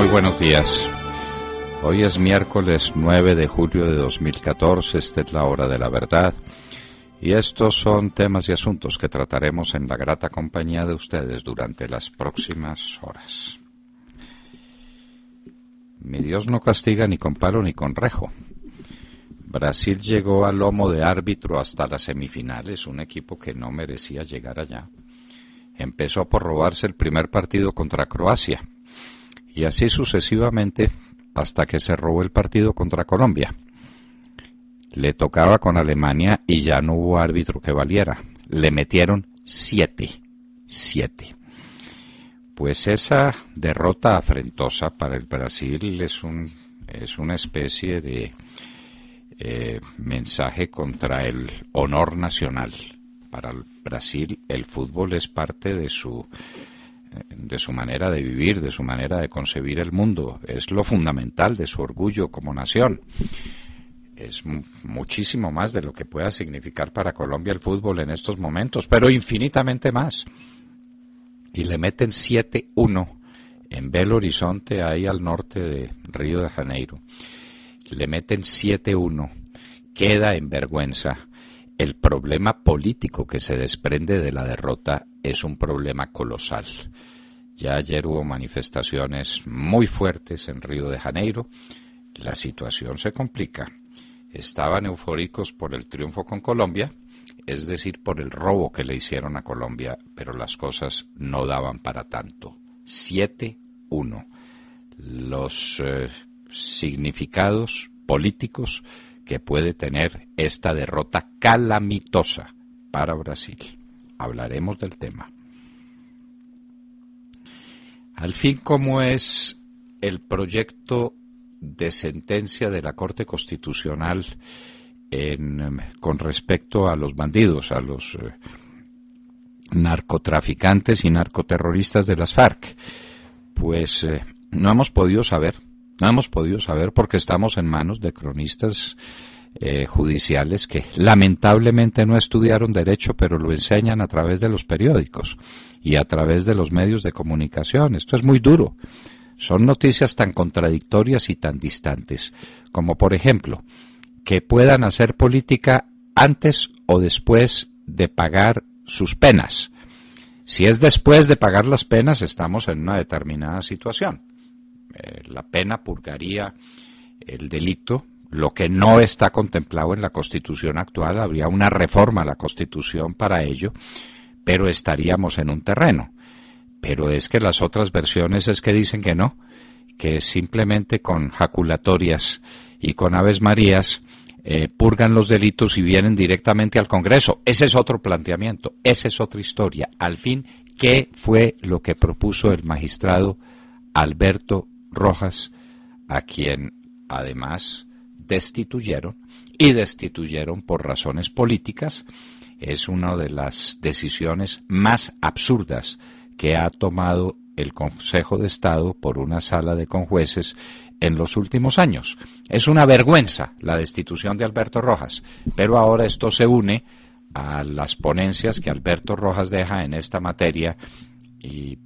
Muy buenos días. Hoy es miércoles 9 de julio de 2014, esta es la hora de la verdad. Y estos son temas y asuntos que trataremos en la grata compañía de ustedes durante las próximas horas. Mi Dios no castiga ni con palo ni con rejo. Brasil llegó a lomo de árbitro hasta las semifinales, un equipo que no merecía llegar allá. Empezó por robarse el primer partido contra Croacia, y así sucesivamente hasta que se robó el partido contra Colombia. Le tocaba con Alemania y ya no hubo árbitro que valiera. Le metieron 7. Pues esa derrota afrentosa para el Brasil es una especie de mensaje contra el honor nacional. Para el Brasil el fútbol es parte de su manera de vivir, de su manera de concebir el mundo. Es lo fundamental de su orgullo como nación. Es muchísimo más de lo que pueda significar para Colombia el fútbol en estos momentos, pero infinitamente más. Y le meten 7-1 en Belo Horizonte, ahí al norte de Río de Janeiro. Le meten 7-1, queda en vergüenza. El problema político que se desprende de la derrota es un problema colosal. Ya ayer hubo manifestaciones muy fuertes en Río de Janeiro. La situación se complica. Estaban eufóricos por el triunfo con Colombia, es decir, por el robo que le hicieron a Colombia, pero las cosas no daban para tanto. 7-1. Los significados políticos que puede tener esta derrota calamitosa para Brasil. Hablaremos del tema. Al fin, ¿cómo es el proyecto de sentencia de la Corte Constitucional con respecto a los bandidos, a los narcotraficantes y narcoterroristas de las FARC? Pues no hemos podido saber porque estamos en manos de cronistas judiciales que lamentablemente no estudiaron derecho, pero lo enseñan a través de los periódicos y a través de los medios de comunicación. Esto es muy duro. Son noticias tan contradictorias y tan distantes, como por ejemplo, que puedan hacer política antes o después de pagar sus penas. Si es después de pagar las penas, estamos en una determinada situación. La pena purgaría el delito, lo que no está contemplado en la Constitución actual. Habría una reforma a la Constitución para ello, pero estaríamos en un terreno. Pero es que las otras versiones es que dicen que no, que simplemente con jaculatorias y con Aves Marías purgan los delitos y vienen directamente al Congreso. Ese es otro planteamiento, esa es otra historia. Al fin, ¿qué fue lo que propuso el magistrado Alberto Rojas, a quien además destituyeron por razones políticas? Es una de las decisiones más absurdas que ha tomado el Consejo de Estado por una sala de conjueces en los últimos años. Es una vergüenza la destitución de Alberto Rojas, pero ahora esto se une a las ponencias que Alberto Rojas deja en esta materia,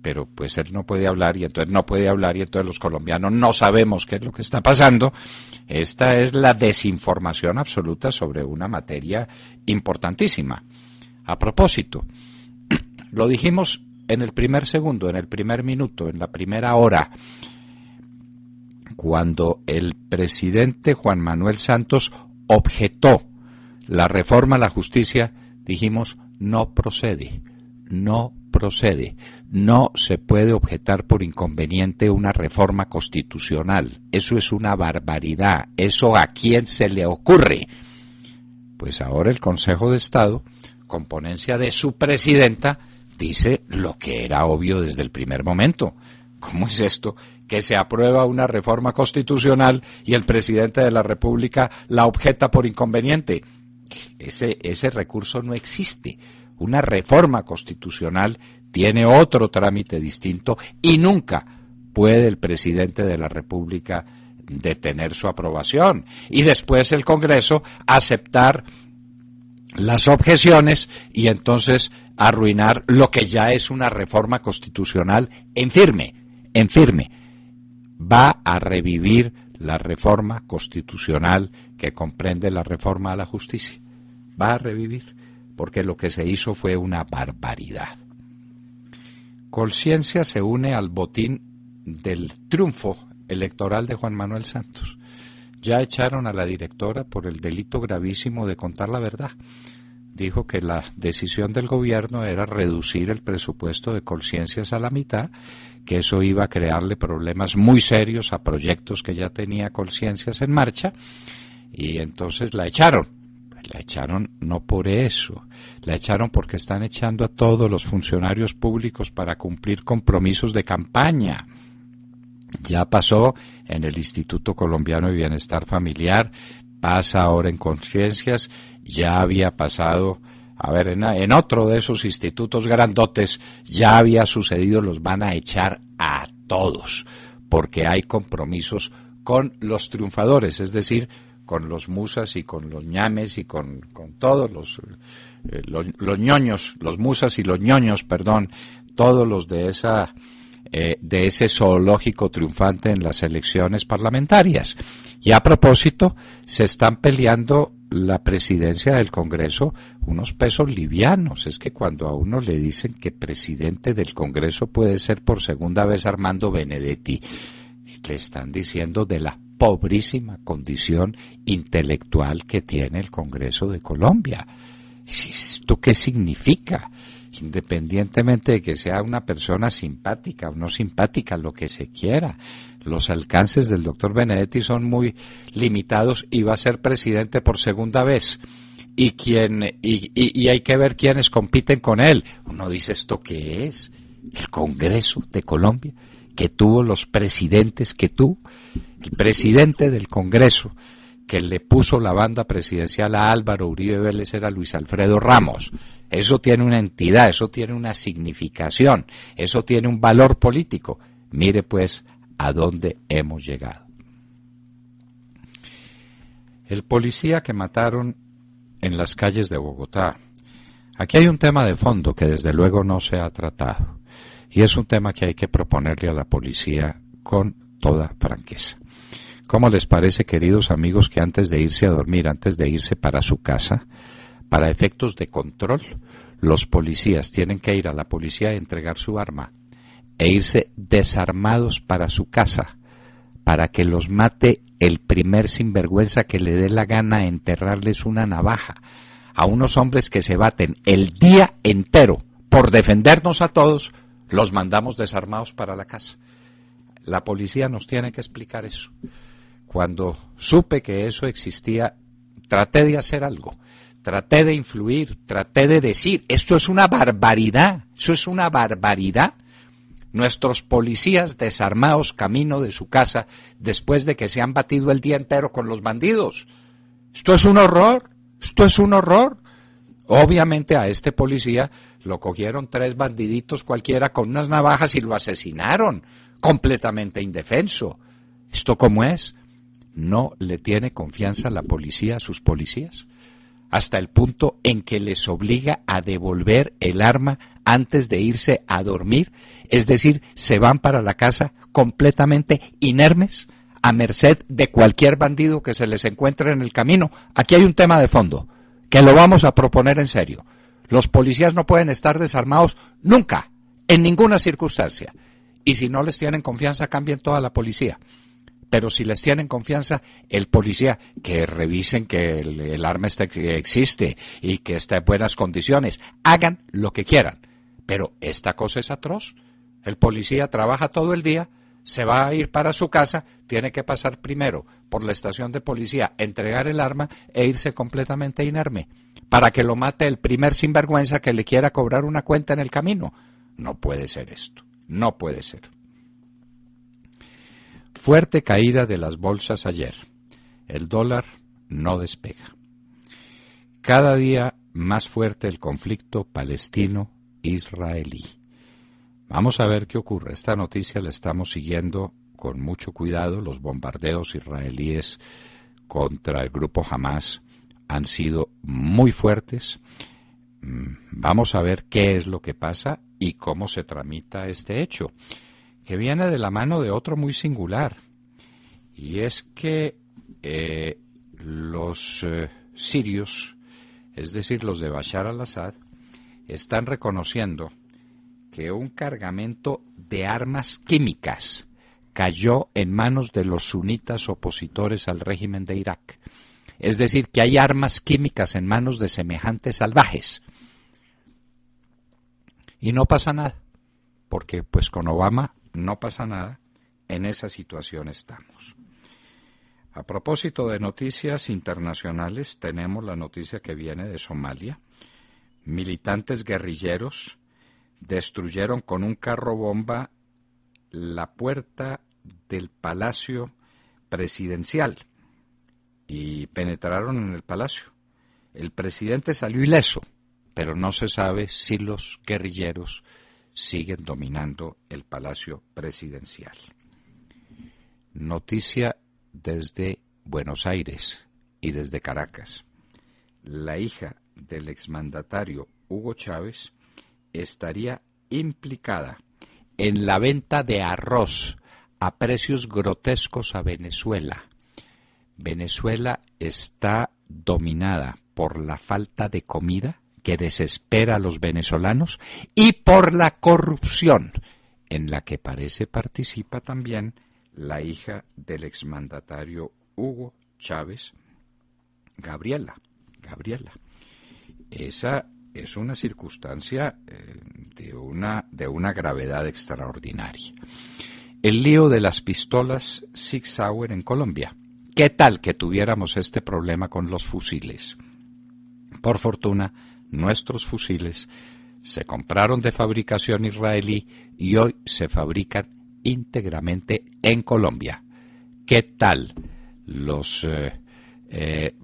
pero pues él no puede hablar y entonces los colombianos no sabemos qué es lo que está pasando. Esta es la desinformación absoluta sobre una materia importantísima. A propósito, lo dijimos en el primer segundo, en el primer minuto, en la primera hora, cuando el presidente Juan Manuel Santos objetó la reforma a la justicia, dijimos, no procede, no se puede objetar por inconveniente una reforma constitucional, eso es una barbaridad, eso ¿a quién se le ocurre? Pues ahora el Consejo de Estado, con ponencia de su presidenta, dice lo que era obvio desde el primer momento. ¿Cómo es esto? Que se aprueba una reforma constitucional y el presidente de la República la objeta por inconveniente. Ese recurso no existe. Una reforma constitucional tiene otro trámite distinto y nunca puede el presidente de la República detener su aprobación y después el Congreso aceptar las objeciones y entonces arruinar lo que ya es una reforma constitucional en firme. va a revivir la reforma constitucional que comprende la reforma a la justicia. Va a revivir, porque lo que se hizo fue una barbaridad. Colciencia se une al botín del triunfo electoral de Juan Manuel Santos. Ya echaron a la directora por el delito gravísimo de contar la verdad. Dijo que la decisión del gobierno era reducir el presupuesto de Colciencias a la mitad, que eso iba a crearle problemas muy serios a proyectos que ya tenía Colciencias en marcha, y entonces la echaron. La echaron no por eso, la echaron porque están echando a todos los funcionarios públicos para cumplir compromisos de campaña. Ya pasó en el Instituto Colombiano de Bienestar Familiar, pasa ahora en Colciencias, ya había pasado, en otro de esos institutos grandotes, ya había sucedido, los van a echar a todos, porque hay compromisos con los triunfadores, es decir, con los musas y con los ñames y con todos los ñoños, los musas y los ñoños, todos los de ese zoológico triunfante en las elecciones parlamentarias. Y a propósito, se están peleando la presidencia del Congreso unos pesos livianos. Es que cuando a uno le dicen que presidente del Congreso puede ser por segunda vez Armando Benedetti, le están diciendo de la pobrísima condición intelectual que tiene el Congreso de Colombia. ¿Esto qué significa? Independientemente de que sea una persona simpática o no simpática, lo que se quiera, los alcances del doctor Benedetti son muy limitados y va a ser presidente por segunda vez. Y hay que ver quiénes compiten con él. Uno dice, ¿esto qué es? El Congreso de Colombia, que tuvo los presidentes que tuvo. El presidente del Congreso que le puso la banda presidencial a Álvaro Uribe Vélez era Luis Alfredo Ramos. Eso tiene una entidad, eso tiene una significación, eso tiene un valor político. Mire pues a dónde hemos llegado. El policía que mataron en las calles de Bogotá. Aquí hay un tema de fondo que desde luego no se ha tratado, y es un tema que hay que proponerle a la policía con toda franqueza. ¿Cómo les parece, queridos amigos, que antes de irse a dormir, antes de irse para su casa, para efectos de control, los policías tienen que ir a la policía y entregar su arma e irse desarmados para su casa, para que los mate el primer sinvergüenza que le dé la gana enterrarles una navaja a unos hombres que se baten el día entero por defendernos a todos? Los mandamos desarmados para la casa. La policía nos tiene que explicar eso. Cuando supe que eso existía, traté de hacer algo, traté de influir, traté de decir, esto es una barbaridad, eso es una barbaridad. Nuestros policías desarmados camino de su casa después de que se han batido el día entero con los bandidos. Esto es un horror, esto es un horror. Obviamente a este policía lo cogieron 3 bandiditos cualquiera con unas navajas y lo asesinaron, completamente indefenso. ¿Esto cómo es? ¿No le tiene confianza la policía a sus policías? Hasta el punto en que les obliga a devolver el arma antes de irse a dormir, es decir, se van para la casa completamente inermes, a merced de cualquier bandido que se les encuentre en el camino. Aquí hay un tema de fondo, que lo vamos a proponer en serio. Los policías no pueden estar desarmados nunca, en ninguna circunstancia. Y si no les tienen confianza, cambien toda la policía. Pero si les tienen confianza, el policía, que revisen que el arma existe y que está en buenas condiciones, hagan lo que quieran. Pero esta cosa es atroz. El policía trabaja todo el día, se va a ir para su casa, tiene que pasar primero por la estación de policía, entregar el arma e irse completamente inerme, para que lo mate el primer sinvergüenza que le quiera cobrar una cuenta en el camino. No puede ser esto, no puede ser. Fuerte caída de las bolsas ayer. El dólar no despega. Cada día más fuerte el conflicto palestino-israelí. Vamos a ver qué ocurre. Esta noticia la estamos siguiendo con mucho cuidado. Los bombardeos israelíes contra el grupo Hamas han sido muy fuertes. Vamos a ver qué es lo que pasa y cómo se tramita este hecho. que viene de la mano de otro muy singular, y es que los sirios, es decir, los de Bashar al-Assad, están reconociendo que un cargamento de armas químicas cayó en manos de los sunitas opositores al régimen de Irak. Es decir, que hay armas químicas en manos de semejantes salvajes. Y no pasa nada, porque pues con Obama no pasa nada, en esa situación estamos. A propósito de noticias internacionales, tenemos la noticia que viene de Somalia. Militantes guerrilleros destruyeron con un carro bomba la puerta del Palacio Presidencial y penetraron en el palacio. El presidente salió ileso, pero no se sabe si los guerrilleros siguen dominando el Palacio Presidencial. Noticia desde Buenos Aires y desde Caracas. La hija del exmandatario Hugo Chávez estaría implicada en la venta de arroz a precios grotescos a Venezuela. Venezuela está dominada por la falta de comida que desespera a los venezolanos y por la corrupción en la que parece participa también la hija del exmandatario Hugo Chávez, Gabriela. Esa es una circunstancia de una gravedad extraordinaria. El lío de las pistolas Sig Sauer en Colombia. ¿Qué tal que tuviéramos este problema con los fusiles? Por fortuna, nuestros fusiles se compraron de fabricación israelí y hoy se fabrican íntegramente en Colombia. ¿Qué tal los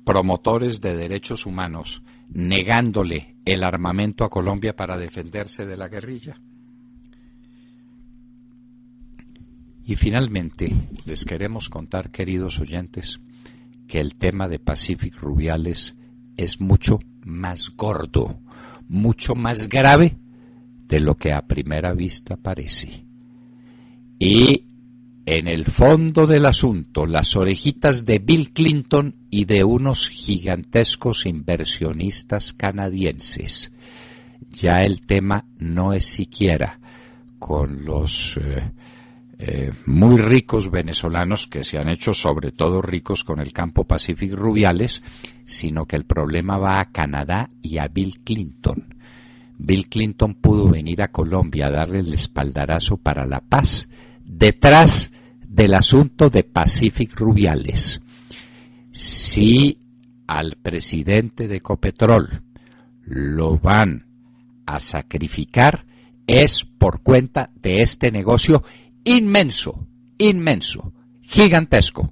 promotores de derechos humanos negándole el armamento a Colombia para defenderse de la guerrilla? Y finalmente, les queremos contar, queridos oyentes, que el tema de Pacific Rubiales es mucho más gordo, mucho más grave de lo que a primera vista parece. Y en el fondo del asunto, las orejitas de Bill Clinton y de unos gigantescos inversionistas canadienses. Ya el tema no es siquiera con los muy ricos venezolanos que se han hecho sobre todo ricos con el campo Pacific Rubiales, sino que el problema va a Canadá y a Bill Clinton. Bill Clinton pudo venir a Colombia a darle el espaldarazo para la paz detrás del asunto de Pacific Rubiales. Si al presidente de Ecopetrol lo van a sacrificar es por cuenta de este negocio inmenso, gigantesco.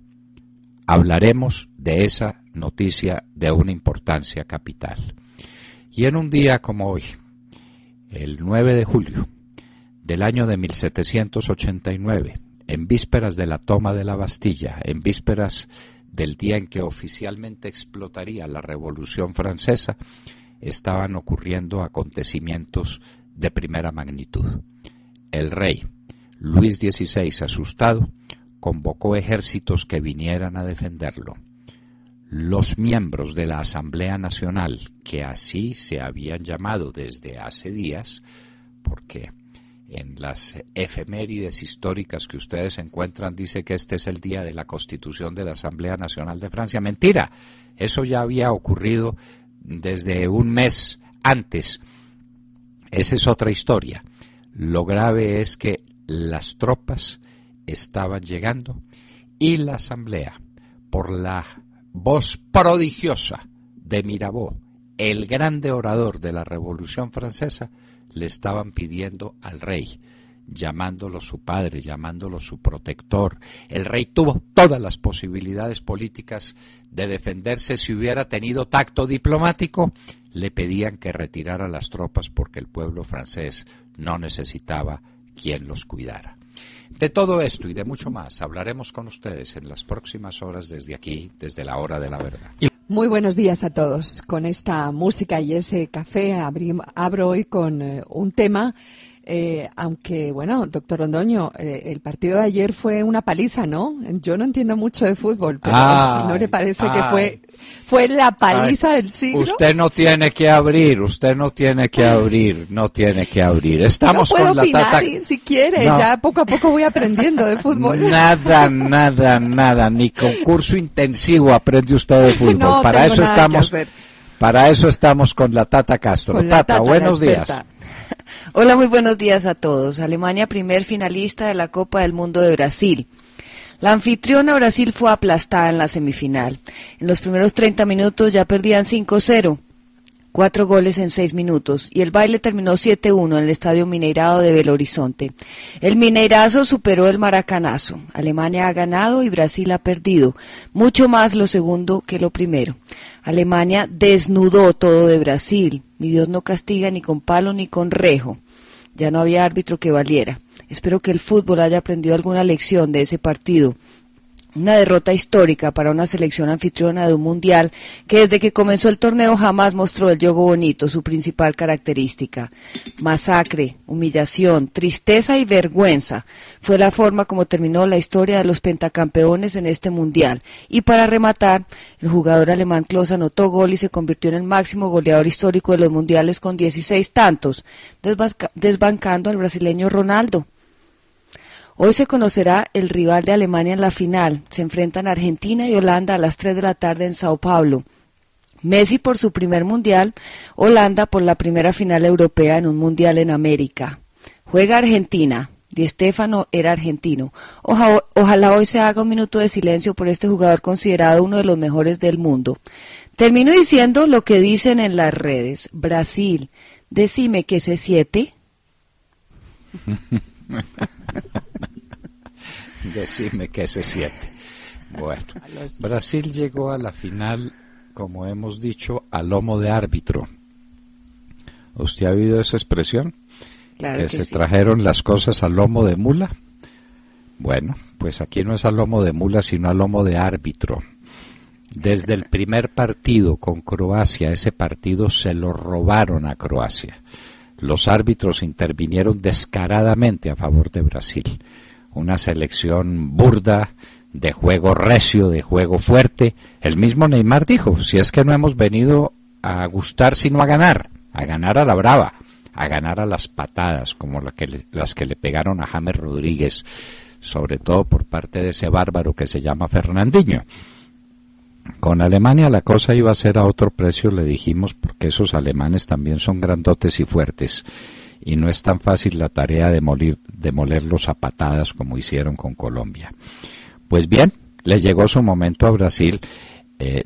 Hablaremos de esa noticia de una importancia capital. Y en un día como hoy, el 9 de julio del año de 1789, en vísperas de la toma de la Bastilla, en vísperas del día en que oficialmente explotaría la Revolución Francesa, estaban ocurriendo acontecimientos de primera magnitud. El rey Luis XVI, asustado, convocó ejércitos que vinieran a defenderlo. Los miembros de la Asamblea Nacional, que así se habían llamado desde hace días, porque en las efemérides históricas que ustedes encuentran dice que este es el día de la Constitución de la Asamblea Nacional de Francia. Mentira, eso ya había ocurrido desde un mes antes. Esa es otra historia. Lo grave es que las tropas estaban llegando y la Asamblea, por la voz prodigiosa de Mirabeau, el grande orador de la Revolución Francesa, le estaban pidiendo al rey, llamándolo su padre, llamándolo su protector. El rey tuvo todas las posibilidades políticas de defenderse. Si hubiera tenido tacto diplomático, le pedían que retirara las tropas porque el pueblo francés no necesitaba quien los cuidara. De todo esto y de mucho más hablaremos con ustedes en las próximas horas desde aquí, desde la hora de la verdad. Muy buenos días a todos. Con esta música y ese café abro hoy con un tema Aunque, bueno, doctor Londoño, el partido de ayer fue una paliza, ¿no? Yo no entiendo mucho de fútbol, pero ¿no le parece que fue la paliza del siglo? Usted no tiene que abrir. Estamos yo puedo con la opinar Tata. Si quiere, No. ya poco a poco voy aprendiendo de fútbol. Nada, ni concurso intensivo aprende usted de fútbol. No Para tengo eso nada que estamos. hacer. Para eso estamos con la Tata Castro. Con la Tata, buenos la días. experta. Hola, muy buenos días a todos. Alemania, primer finalista de la Copa del Mundo de Brasil. La anfitriona Brasil fue aplastada en la semifinal. En los primeros 30 minutos ya perdían 5-0. 4 goles en 6 minutos, y el baile terminó 7-1 en el Estadio Mineirao de Belo Horizonte. El Mineirazo superó el Maracanazo. Alemania ha ganado y Brasil ha perdido, mucho más lo segundo que lo primero. Alemania desnudó todo de Brasil. Mi Dios no castiga ni con palo ni con rejo. Ya no había árbitro que valiera. Espero que el fútbol haya aprendido alguna lección de ese partido. Una derrota histórica para una selección anfitriona de un mundial que desde que comenzó el torneo jamás mostró el juego bonito, su principal característica. Masacre, humillación, tristeza y vergüenza fue la forma como terminó la historia de los pentacampeones en este mundial. Y para rematar, el jugador alemán Klose anotó gol y se convirtió en el máximo goleador histórico de los mundiales con 16 tantos, desbancando al brasileño Ronaldo. Hoy se conocerá el rival de Alemania en la final. Se enfrentan Argentina y Holanda a las 3 de la tarde en Sao Paulo. Messi por su primer mundial, Holanda por la primera final europea en un mundial en América. Juega Argentina. Di Stéfano era argentino. Ojalá hoy se haga un minuto de silencio por este jugador considerado uno de los mejores del mundo. Termino diciendo lo que dicen en las redes. Brasil, decime que se siete. Decime que ese 7. Bueno, Brasil llegó a la final, como hemos dicho, a lomo de árbitro. ¿Usted ha oído esa expresión? Claro que se sí. trajeron las cosas a lomo de mula. Bueno, pues aquí no es a lomo de mula, sino a lomo de árbitro. Desde el primer partido con Croacia, ese partido se lo robaron a Croacia. Los árbitros intervinieron descaradamente a favor de Brasil. Una selección burda, de juego recio, de juego fuerte. El mismo Neymar dijo, si es que no hemos venido a gustar sino a ganar a la brava, a ganar a las patadas, como las que le pegaron a James Rodríguez, sobre todo por parte de ese bárbaro que se llama Fernandinho. Con Alemania la cosa iba a ser a otro precio, le dijimos, porque esos alemanes también son grandotes y fuertes, y no es tan fácil la tarea de demolerlos a patadas como hicieron con Colombia. Pues bien, le llegó su momento a Brasil,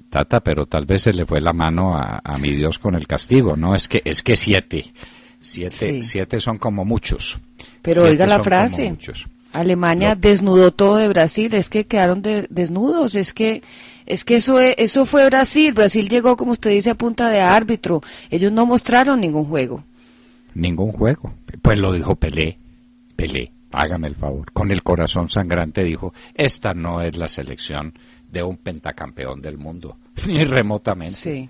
Tata, pero tal vez se le fue la mano a mi Dios con el castigo, ¿no? Es que 7 son como muchos. Pero oiga la frase, Alemania desnudó todo de Brasil, es que quedaron desnudos, es que eso fue Brasil llegó, como usted dice, a punta de árbitro, ellos no mostraron ningún juego. Ningún juego. Pues lo dijo Pelé, hágame el favor, con el corazón sangrante dijo, esta no es la selección de un pentacampeón del mundo, ni remotamente.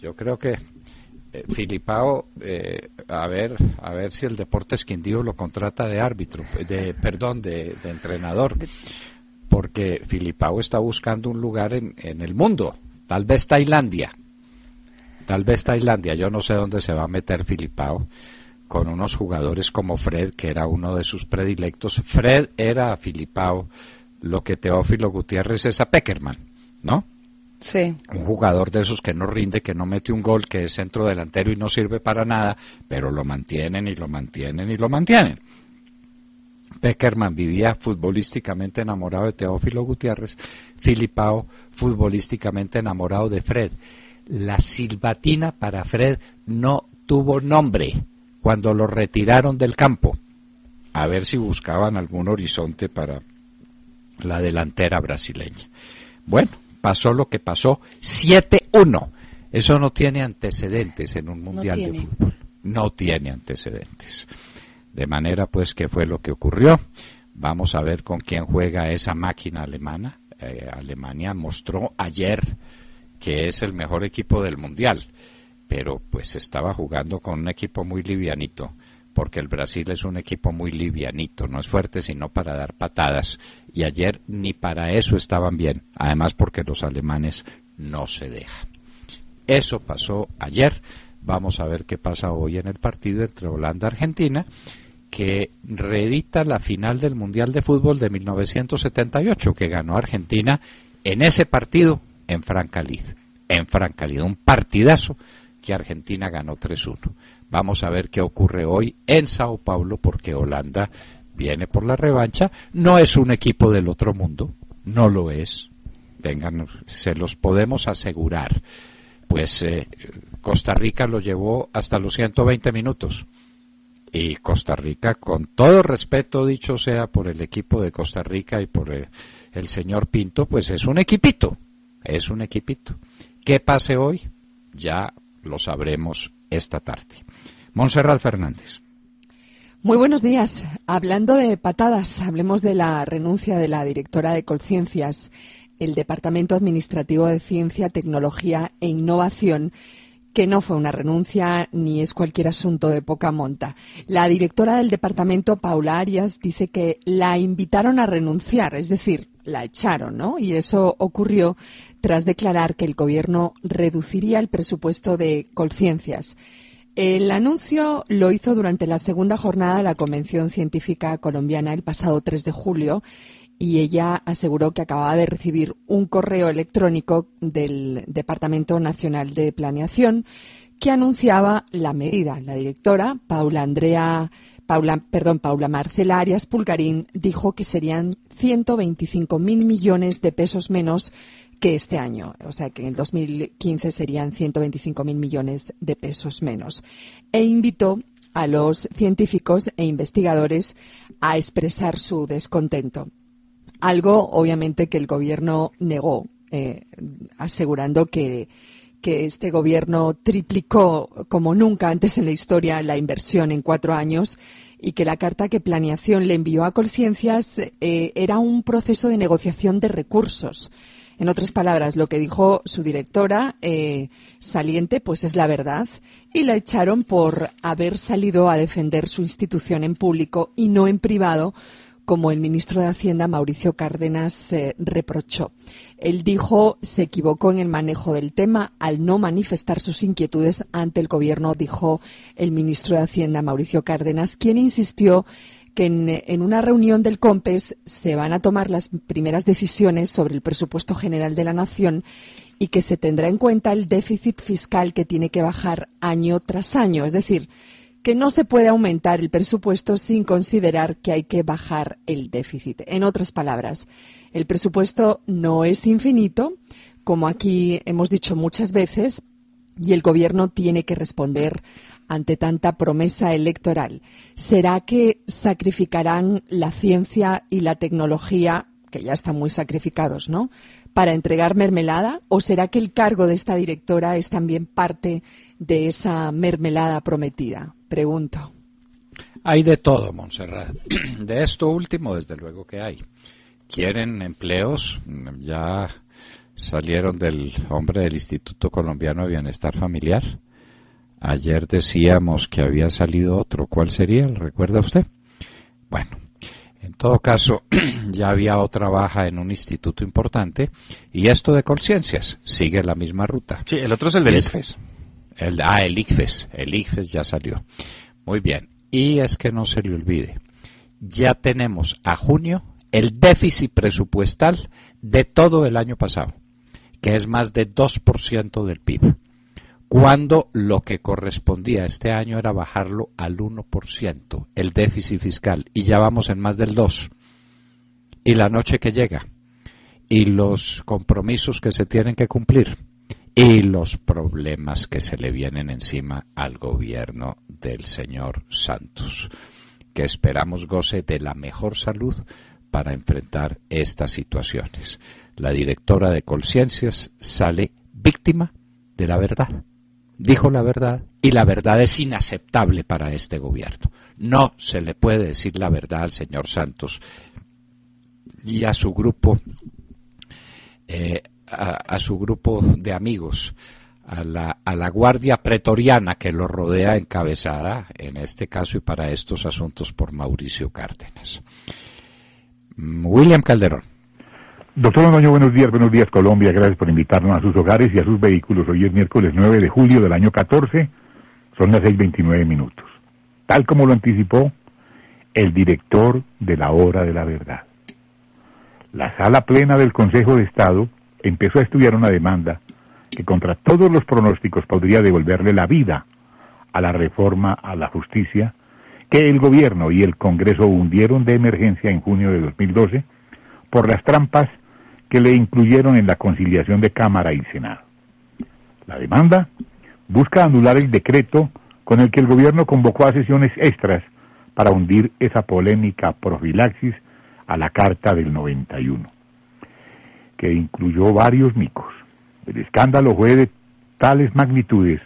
Yo creo que Filipao, a ver si el Deportes Quindío lo contrata de árbitro, de entrenador, porque Filipao está buscando un lugar en el mundo, tal vez Tailandia, yo no sé dónde se va a meter Filipao, con unos jugadores como Fred, que era uno de sus predilectos. Fred era a Filipao lo que Teófilo Gutiérrez es a Pekerman, ¿no? Sí. Un jugador de esos que no rinde, que no mete un gol, que es centro delantero y no sirve para nada, pero lo mantienen. Pekerman vivía futbolísticamente enamorado de Teófilo Gutiérrez, Filipao futbolísticamente enamorado de Fred. La silbatina para Fred no tuvo nombre cuando lo retiraron del campo. A ver si buscaban algún horizonte para la delantera brasileña. Bueno, pasó lo que pasó, 7-1. Eso no tiene antecedentes en un mundial de fútbol. No tiene antecedentes. De manera pues que fue lo que ocurrió. Vamos a ver con quién juega esa máquina alemana. Alemania mostró ayer que es el mejor equipo del mundial, pero pues estaba jugando con un equipo muy livianito. porque el Brasil es un equipo muy livianito, no es fuerte sino para dar patadas, y ayer ni para eso estaban bien, además porque los alemanes no se dejan. Eso pasó ayer. Vamos a ver qué pasa hoy en el partido entre Holanda y Argentina, que reedita la final del Mundial de Fútbol de 1978, que ganó Argentina en ese partido en Francalid, un partidazo que Argentina ganó 3-1. Vamos a ver qué ocurre hoy en Sao Paulo, porque Holanda viene por la revancha. No es un equipo del otro mundo, no lo es, se los podemos asegurar. Pues Costa Rica lo llevó hasta los 120 minutos. Y Costa Rica, con todo respeto dicho sea por el equipo de Costa Rica y por el señor Pinto, pues es un equipito. ¿Qué pase hoy? Ya lo sabremos esta tarde. Montserrat Fernández. Muy buenos días. Hablando de patadas, hablemos de la renuncia de la directora de Colciencias, el Departamento Administrativo de Ciencia, Tecnología e Innovación, que no fue una renuncia ni es cualquier asunto de poca monta. La directora del departamento, Paula Arias, dice que la invitaron a renunciar, es decir, la echaron, ¿no? Y eso ocurrió tras declarar que el gobierno reduciría el presupuesto de Colciencias. El anuncio lo hizo durante la segunda jornada de la Convención Científica Colombiana el pasado 3 de julio y ella aseguró que acababa de recibir un correo electrónico del Departamento Nacional de Planeación que anunciaba la medida. La directora, Paula Marcela Arias Pulgarín, dijo que serían 125.000 millones de pesos menos que este año, o sea que en el 2015 serían 125.000 millones de pesos menos. E invitó a los científicos e investigadores a expresar su descontento. Algo, obviamente, que el gobierno negó, asegurando que este gobierno triplicó como nunca antes en la historia la inversión en 4 años y que la carta que Planeación le envió a Colciencias era un proceso de negociación de recursos. En otras palabras, lo que dijo su directora saliente, pues es la verdad, y la echaron por haber salido a defender su institución en público y no en privado, como el ministro de Hacienda, Mauricio Cárdenas, reprochó. Él dijo se equivocó en el manejo del tema al no manifestar sus inquietudes ante el gobierno, dijo el ministro de Hacienda, Mauricio Cárdenas, quien insistió que en una reunión del COMPES se van a tomar las primeras decisiones sobre el presupuesto general de la Nación y que se tendrá en cuenta el déficit fiscal que tiene que bajar año tras año. Es decir, que no se puede aumentar el presupuesto sin considerar que hay que bajar el déficit. En otras palabras, el presupuesto no es infinito, como aquí hemos dicho muchas veces, y el gobierno tiene que responder ante tanta promesa electoral. ¿Será que sacrificarán la ciencia y la tecnología, que ya están muy sacrificados, ¿no?, para entregar mermelada? ¿O será que el cargo de esta directora es también parte de esa mermelada prometida? Pregunto. Hay de todo, Montserrat. De esto último, desde luego que hay. Quieren empleos, ya salieron del hombre del Instituto Colombiano de Bienestar Familiar. Ayer decíamos que había salido otro. ¿Cuál sería? ¿Lo recuerda usted? Bueno, en todo caso, ya había otra baja en un instituto importante. Y esto de Colciencias sigue la misma ruta. Sí, el otro es el del ICFES. El ICFES. El ICFES ya salió. Muy bien. Y es que no se le olvide, ya tenemos a junio el déficit presupuestal de todo el año pasado, que es más de 2% del PIB, cuando lo que correspondía este año era bajarlo al 1%, el déficit fiscal, y ya vamos en más del 2%. Y la noche que llega, y los compromisos que se tienen que cumplir, y los problemas que se le vienen encima al gobierno del señor Santos, que esperamos goce de la mejor salud para enfrentar estas situaciones. La directora de Colciencias sale víctima de la verdad. Dijo la verdad y la verdad es inaceptable para este gobierno. No se le puede decir la verdad al señor Santos y a su grupo de amigos, a la guardia pretoriana que lo rodea, encabezada en este caso y para estos asuntos por Mauricio Cárdenas. William Calderón. Doctor Londoño, buenos días Colombia, gracias por invitarnos a sus hogares y a sus vehículos. Hoy es miércoles 9 de julio del año 14, son las 6:29. Tal como lo anticipó el director de la Hora de la Verdad. La sala plena del Consejo de Estado empezó a estudiar una demanda que contra todos los pronósticos podría devolverle la vida a la reforma a la justicia que el gobierno y el Congreso hundieron de emergencia en junio de 2012 por las trampas que le incluyeron en la conciliación de Cámara y Senado. La demanda busca anular el decreto con el que el gobierno convocó a sesiones extras para hundir esa polémica profilaxis a la Carta del 91, que incluyó varios micos. El escándalo fue de tales magnitudes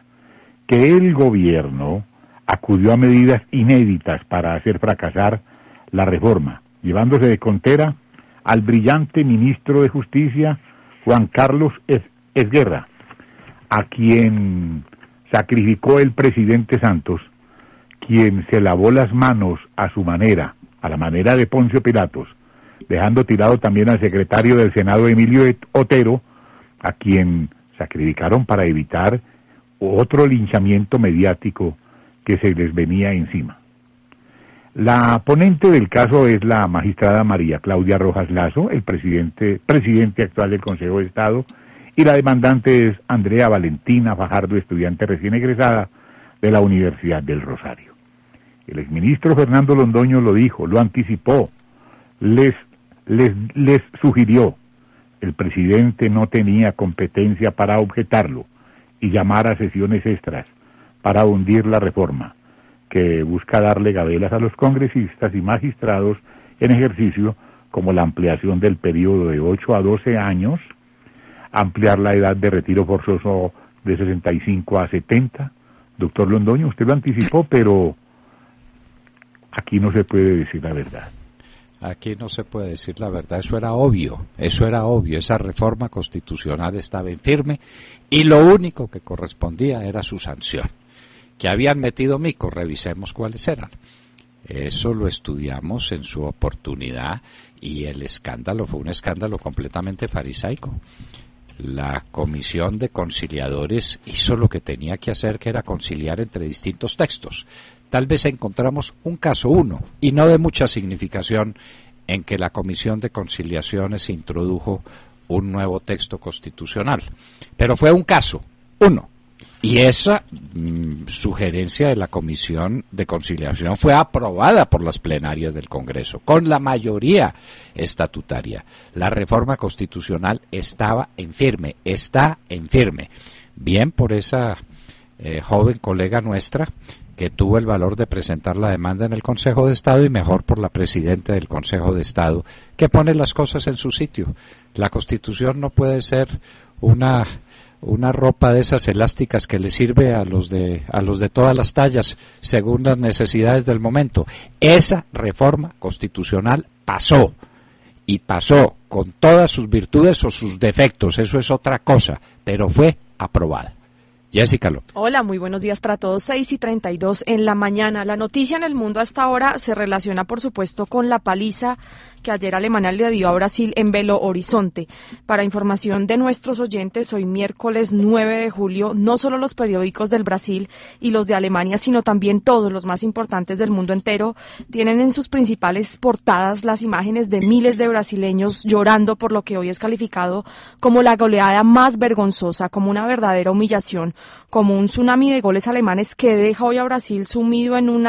que el gobierno acudió a medidas inéditas para hacer fracasar la reforma, llevándose de contera al brillante ministro de Justicia, Juan Carlos Esguerra, a quien sacrificó el presidente Santos, quien se lavó las manos a su manera, a la manera de Poncio Pilatos, dejando tirado también al secretario del Senado, Emilio Otero, a quien sacrificaron para evitar otro linchamiento mediático que se les venía encima. La ponente del caso es la magistrada María Claudia Rojas Lazo, el presidente actual del Consejo de Estado, y la demandante es Andrea Valentina Fajardo, estudiante recién egresada de la Universidad del Rosario. El exministro Fernando Londoño lo dijo, lo anticipó, les sugirió. El presidente no tenía competencia para objetarlo y llamar a sesiones extras para hundir la reforma, que busca darle gabelas a los congresistas y magistrados en ejercicio, como la ampliación del periodo de 8 a 12 años, ampliar la edad de retiro forzoso de 65 a 70. Doctor Londoño, usted lo anticipó, pero aquí no se puede decir la verdad. Aquí no se puede decir la verdad, eso era obvio, esa reforma constitucional estaba en firme y lo único que correspondía era su sanción. Que habían metido micos, revisemos cuáles eran. Eso lo estudiamos en su oportunidad y el escándalo fue un escándalo completamente farisaico. La comisión de conciliadores hizo lo que tenía que hacer, que era conciliar entre distintos textos. Tal vez encontramos un caso, uno, y no de mucha significación, en que la comisión de conciliaciones introdujo un nuevo texto constitucional. Pero fue un caso, uno. Y esa sugerencia de la comisión de conciliación fue aprobada por las plenarias del Congreso, con la mayoría estatutaria. La reforma constitucional está en firme. Bien por esa joven colega nuestra, que tuvo el valor de presentar la demanda en el Consejo de Estado, y mejor por la presidenta del Consejo de Estado, que pone las cosas en su sitio. La Constitución no puede ser una ropa de esas elásticas que le sirve a los de todas las tallas según las necesidades del momento. Esa reforma constitucional pasó, y pasó con todas sus virtudes o sus defectos, eso es otra cosa, pero fue aprobada. Jessica López. Hola, muy buenos días para todos. 6:32 en la mañana. La noticia en el mundo hasta ahora se relaciona, por supuesto, con la paliza que ayer Alemania le dio a Brasil en Belo Horizonte. Para información de nuestros oyentes, hoy miércoles 9 de julio, no solo los periódicos del Brasil y los de Alemania, sino también todos los más importantes del mundo entero, tienen en sus principales portadas las imágenes de miles de brasileños llorando por lo que hoy es calificado como la goleada más vergonzosa, como una verdadera humillación, como un tsunami de goles alemanes que deja hoy a Brasil sumido en un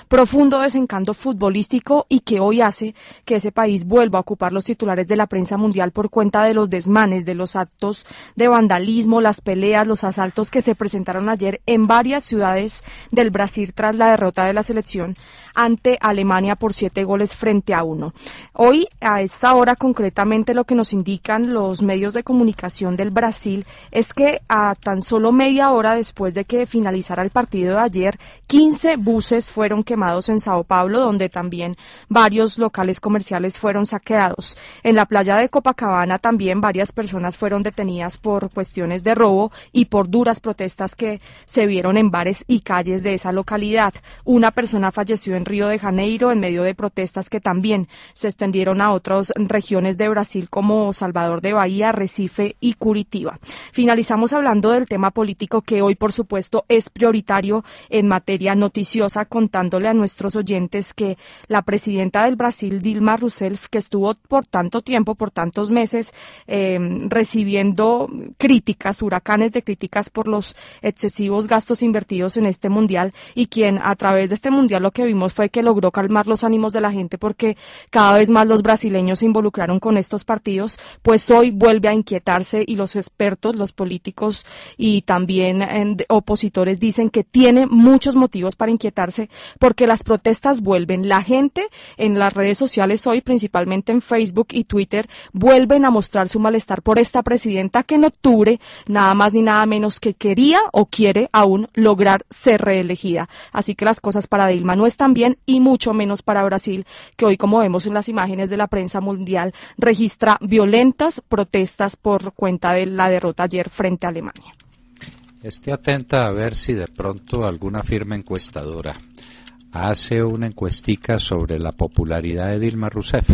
profundo desencanto futbolístico y que hoy hace que ese país vuelva a ocupar los titulares de la prensa mundial por cuenta de los desmanes, de los actos de vandalismo, las peleas, los asaltos que se presentaron ayer en varias ciudades del Brasil tras la derrota de la selección ante Alemania por 7-1. Hoy, a esta hora concretamente, lo que nos indican los medios de comunicación del Brasil es que a tan solo medio media hora después de que finalizara el partido de ayer, 15 buses fueron quemados en Sao Paulo, donde también varios locales comerciales fueron saqueados. En la playa de Copacabana también varias personas fueron detenidas por cuestiones de robo y por duras protestas que se vieron en bares y calles de esa localidad. Una persona falleció en Río de Janeiro en medio de protestas que también se extendieron a otras regiones de Brasil como Salvador de Bahía, Recife y Curitiba. Finalizamos hablando del tema político que hoy, por supuesto, es prioritario en materia noticiosa, contándole a nuestros oyentes que la presidenta del Brasil, Dilma Rousseff, que estuvo por tanto tiempo, por tantos meses, recibiendo críticas, huracanes de críticas por los excesivos gastos invertidos en este mundial, y quien a través de este mundial lo que vimos fue que logró calmar los ánimos de la gente porque cada vez más los brasileños se involucraron con estos partidos, pues hoy vuelve a inquietarse, y los expertos, los políticos y también opositores dicen que tiene muchos motivos para inquietarse porque las protestas vuelven. La gente en las redes sociales hoy, principalmente en Facebook y Twitter, vuelven a mostrar su malestar por esta presidenta que en octubre nada más ni nada menos que quería o quiere aún lograr ser reelegida. Así que las cosas para Dilma no están bien, y mucho menos para Brasil, que hoy, como vemos en las imágenes de la prensa mundial, registra violentas protestas por cuenta de la derrota ayer frente a Alemania. Esté atenta a ver si de pronto alguna firma encuestadora hace una encuestica sobre la popularidad de Dilma Rousseff.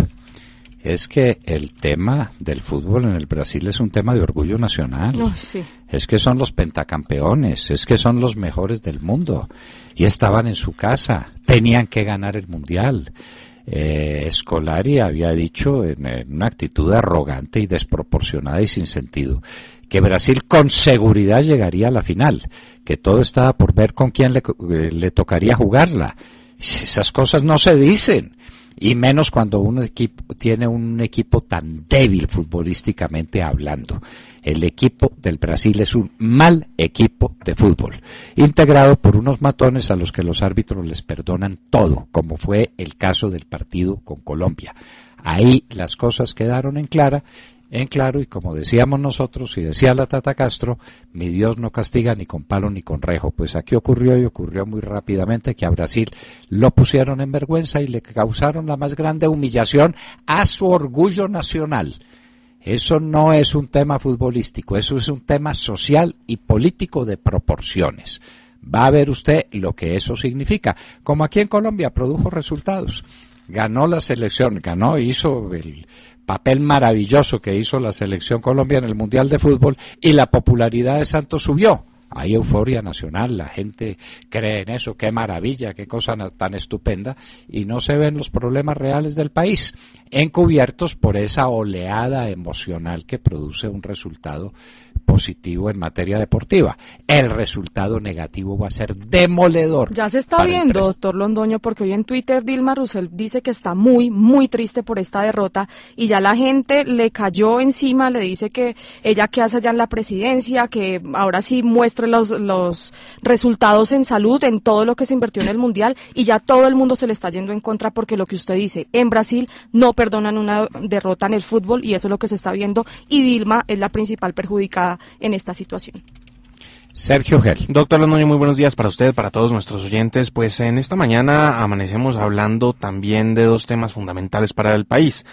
Es que el tema del fútbol en el Brasil es un tema de orgullo nacional. Oh, sí. Es que son los pentacampeones, es que son los mejores del mundo. Y estaban en su casa, tenían que ganar el mundial. Scolari había dicho en una actitud arrogante y desproporcionada y sin sentido que Brasil con seguridad llegaría a la final, que todo estaba por ver con quién le tocaría jugarla. Esas cosas no se dicen, y menos cuando un equipo tiene un equipo tan débil futbolísticamente hablando. El equipo del Brasil es un mal equipo de fútbol, integrado por unos matones a los que los árbitros les perdonan todo, como fue el caso del partido con Colombia. Ahí las cosas quedaron en claro, y como decíamos nosotros, y decía la Tata Castro, mi Dios no castiga ni con palo ni con rejo. Pues aquí ocurrió, y ocurrió muy rápidamente, que a Brasil lo pusieron en vergüenza y le causaron la más grande humillación a su orgullo nacional. Eso no es un tema futbolístico, eso es un tema social y político de proporciones. Va a ver usted lo que eso significa. Como aquí en Colombia produjo resultados. Ganó la selección, hizo el papel maravilloso que hizo la selección Colombia en el Mundial de Fútbol, y la popularidad de Santos subió. Hay euforia nacional, la gente cree en eso, qué maravilla, qué cosa tan estupenda, y no se ven los problemas reales del país, encubiertos por esa oleada emocional que produce un resultado positivo en materia deportiva. El resultado negativo va a ser demoledor. Ya se está viendo, doctor Londoño, porque hoy en Twitter Dilma Rousseff dice que está muy, muy triste por esta derrota, y ya la gente le cayó encima, le dice que ella qué hace allá en la presidencia, que ahora sí muestre los resultados en salud, en todo lo que se invirtió en el Mundial, y ya todo el mundo se le está yendo en contra, porque lo que usted dice, en Brasil no perdonan una derrota en el fútbol, y eso es lo que se está viendo, y Dilma es la principal perjudicada en esta situación. Sergio Gel. Doctor Londoño, muy buenos días para usted, para todos nuestros oyentes. Pues en esta mañana amanecemos hablando también de dos temas fundamentales para el país.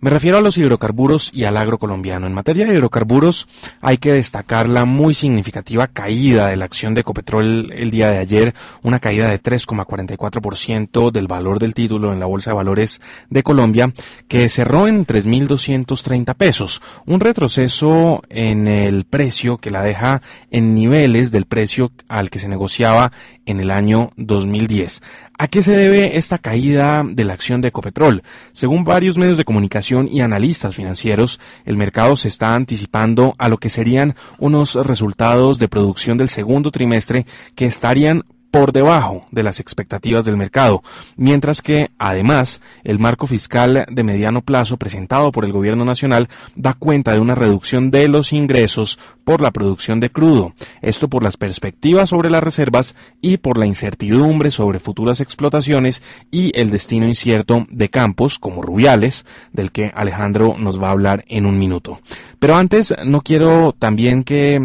Me refiero a los hidrocarburos y al agro colombiano. En materia de hidrocarburos hay que destacar la muy significativa caída de la acción de Ecopetrol el día de ayer, una caída de 3,44% del valor del título en la Bolsa de Valores de Colombia, que cerró en 3.230 pesos, un retroceso en el precio que la deja en niveles del precio al que se negociaba en el año 2010. ¿A qué se debe esta caída de la acción de Ecopetrol? Según varios medios de comunicación y analistas financieros, el mercado se está anticipando a lo que serían unos resultados de producción del segundo trimestre que estarían por debajo de las expectativas del mercado, mientras que, además, el marco fiscal de mediano plazo presentado por el Gobierno Nacional da cuenta de una reducción de los ingresos por la producción de crudo, esto por las perspectivas sobre las reservas y por la incertidumbre sobre futuras explotaciones y el destino incierto de campos como Rubiales, del que Alejandro nos va a hablar en un minuto. Pero antes, no quiero también que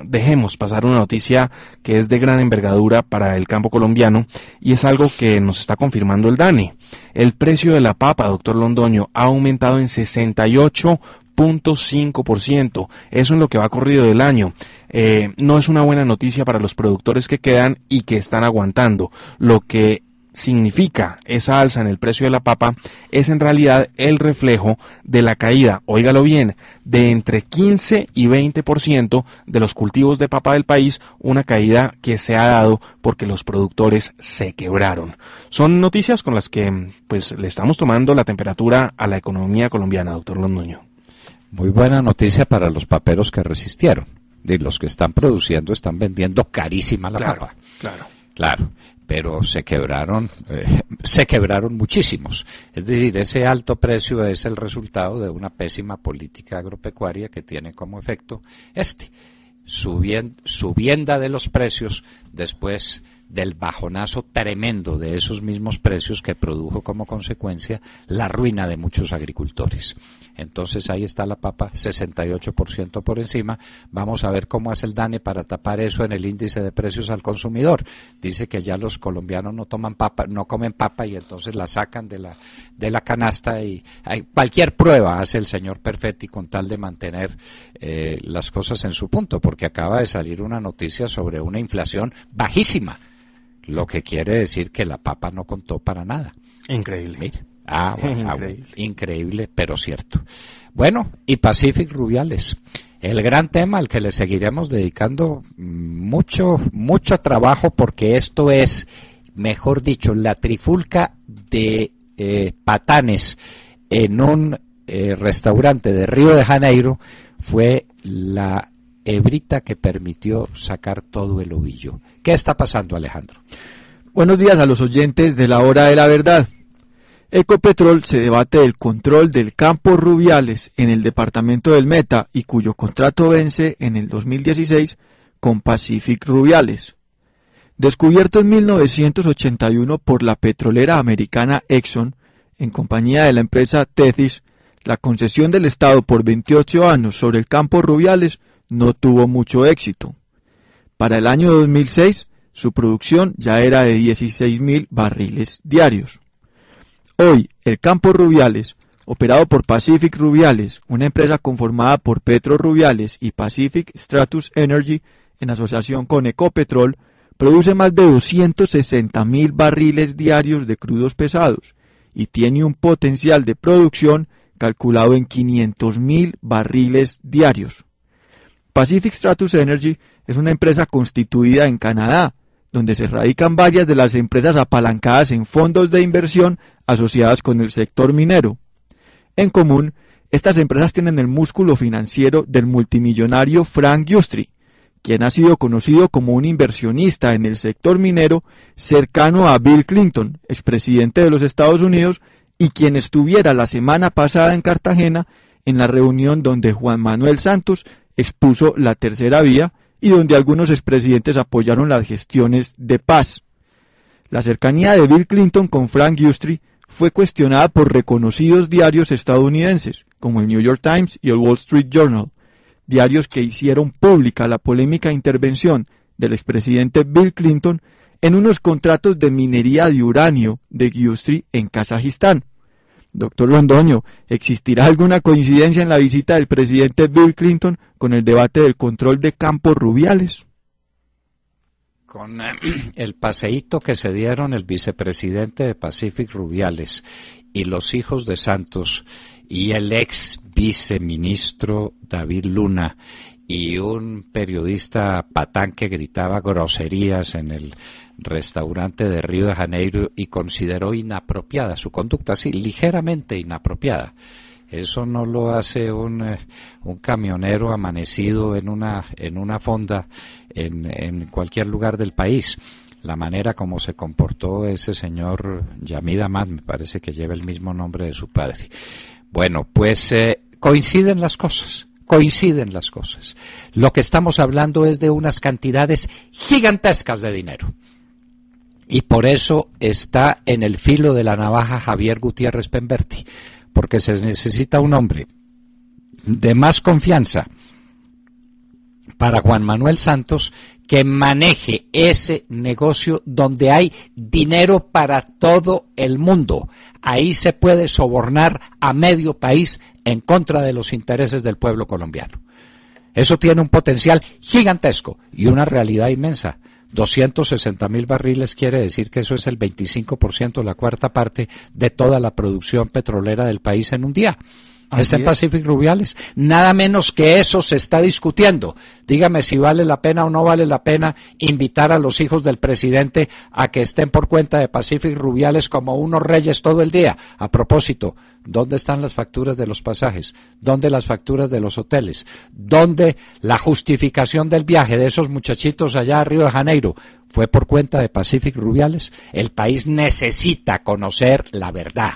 dejemos pasar una noticia que es de gran envergadura para el campo colombiano y es algo que nos está confirmando el DANE. El precio de la papa, doctor Londoño, ha aumentado en 68.5%. Eso en lo que va corrido del año. No es una buena noticia para los productores que quedan y que están aguantando. Lo que significa esa alza en el precio de la papa es en realidad el reflejo de la caída, óigalo bien, de entre 15 y 20% de los cultivos de papa del país, una caída que se ha dado porque los productores se quebraron. Son noticias con las que pues le estamos tomando la temperatura a la economía colombiana, doctor Londoño. Muy buena noticia para los paperos que resistieron. Y los que están produciendo están vendiendo carísima la papa. Claro. Pero se quebraron muchísimos. Es decir, ese alto precio es el resultado de una pésima política agropecuaria que tiene como efecto subienda de los precios después del bajonazo tremendo de esos mismos precios que produjo como consecuencia la ruina de muchos agricultores. Entonces ahí está la papa, 68% por encima. Vamos a ver cómo hace el DANE para tapar eso en el índice de precios al consumidor. Dice que ya los colombianos no comen papa y entonces la sacan de la canasta y cualquier prueba hace el señor Perfetti con tal de mantener las cosas en su punto, porque acaba de salir una noticia sobre una inflación bajísima, lo que quiere decir que la papa no contó para nada. Increíble. Mire. Increíble, pero cierto. Bueno, y Pacific Rubiales, el gran tema al que le seguiremos dedicando mucho trabajo, porque esto es, mejor dicho, la trifulca de patanes en un restaurante de Río de Janeiro fue la hebrita que permitió sacar todo el ovillo. ¿Qué está pasando, Alejandro? Buenos días a los oyentes de la Hora de la Verdad. Ecopetrol se debate del control del campo Rubiales en el departamento del Meta y cuyo contrato vence en el 2016 con Pacific Rubiales. Descubierto en 1981 por la petrolera americana Exxon, en compañía de la empresa Tethys, la concesión del Estado por 28 años sobre el campo Rubiales no tuvo mucho éxito. Para el año 2006, su producción ya era de 16.000 barriles diarios. Hoy, el campo Rubiales, operado por Pacific Rubiales, una empresa conformada por Petro Rubiales y Pacific Stratus Energy, en asociación con Ecopetrol, produce más de 260.000 barriles diarios de crudos pesados y tiene un potencial de producción calculado en 500.000 barriles diarios. Pacific Stratus Energy es una empresa constituida en Canadá, donde se radican varias de las empresas apalancadas en fondos de inversión asociadas con el sector minero. En común, estas empresas tienen el músculo financiero del multimillonario Frank Giustri, quien ha sido conocido como un inversionista en el sector minero cercano a Bill Clinton, expresidente de los Estados Unidos, y quien estuviera la semana pasada en Cartagena en la reunión donde Juan Manuel Santos expuso la tercera vía y donde algunos expresidentes apoyaron las gestiones de paz. La cercanía de Bill Clinton con Frank Giustri fue cuestionada por reconocidos diarios estadounidenses, como el New York Times y el Wall Street Journal, diarios que hicieron pública la polémica intervención del expresidente Bill Clinton en unos contratos de minería de uranio de Giustri en Kazajistán. Doctor Londoño, ¿existirá alguna coincidencia en la visita del presidente Bill Clinton con el debate del control de campos Rubiales? Con el paseíto que se dieron el vicepresidente de Pacific Rubiales y los hijos de Santos y el ex viceministro David Luna y un periodista patán que gritaba groserías en el restaurante de Río de Janeiro y consideró inapropiada su conducta, sí, ligeramente inapropiada. Eso no lo hace un camionero amanecido en una fonda en cualquier lugar del país. la manera como se comportó ese señor Yamid Ahmad, me parece que lleva el mismo nombre de su padre. Bueno, pues coinciden las cosas. Lo que estamos hablando es de unas cantidades gigantescas de dinero. Y por eso está en el filo de la navaja Javier Gutiérrez Pemberti, porque se necesita un hombre de más confianza para Juan Manuel Santos que maneje ese negocio donde hay dinero para todo el mundo. Ahí se puede sobornar a medio país en contra de los intereses del pueblo colombiano. Eso tiene un potencial gigantesco y una realidad inmensa. 260.000 barriles quiere decir que eso es el 25%, la cuarta parte de toda la producción petrolera del país en un día. Está en Pacific Rubiales. Nada menos que eso se está discutiendo. Dígame si vale la pena o no vale la pena invitar a los hijos del presidente a que estén por cuenta de Pacific Rubiales como unos reyes todo el día. A propósito, ¿dónde están las facturas de los pasajes? ¿Dónde las facturas de los hoteles? ¿Dónde la justificación del viaje de esos muchachitos allá a Río de Janeiro? ¿Fue por cuenta de Pacific Rubiales? El país necesita conocer la verdad.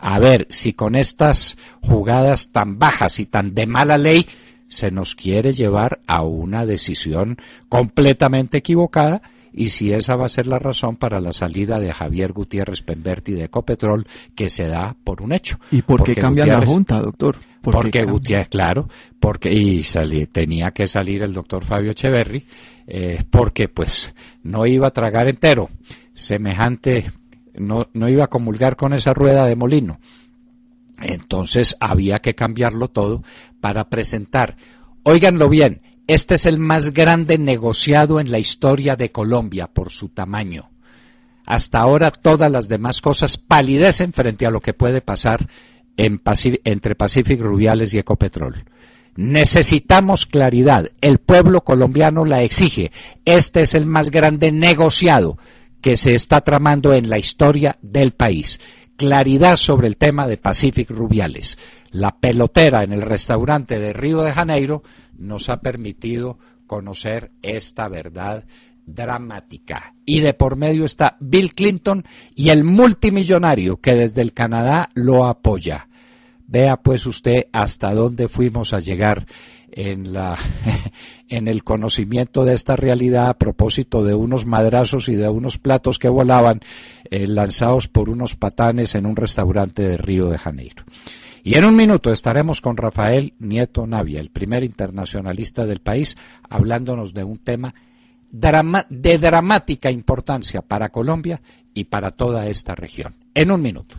A ver si con estas jugadas tan bajas y tan de mala ley se nos quiere llevar a una decisión completamente equivocada, y si esa va a ser la razón para la salida de Javier Gutiérrez Pemberti de Ecopetrol, que se da por un hecho. ¿Y por qué cambian la Junta, doctor? Porque Gutiérrez, claro, tenía que salir el doctor Fabio Echeverri, porque pues no iba a tragar entero semejante. No iba a comulgar con esa rueda de molino. Entonces había que cambiarlo todo para presentar. Óiganlo bien, este es el más grande negociado en la historia de Colombia por su tamaño. Hasta ahora todas las demás cosas palidecen frente a lo que puede pasar entre Pacific Rubiales y Ecopetrol. Necesitamos claridad. El pueblo colombiano la exige. Este es el más grande negociado que se está tramando en la historia del país. Claridad sobre el tema de Pacific Rubiales. La pelotera en el restaurante de Río de Janeiro nos ha permitido conocer esta verdad dramática. Y de por medio está Bill Clinton y el multimillonario que desde el Canadá lo apoya. Vea pues usted hasta dónde fuimos a llegar en el conocimiento de esta realidad, a propósito de unos madrazos y de unos platos que volaban lanzados por unos patanes en un restaurante de Río de Janeiro. Y en un minuto estaremos con Rafael Nieto Navia, el primer internacionalista del país, hablándonos de un tema de dramática importancia para Colombia y para toda esta región. En un minuto.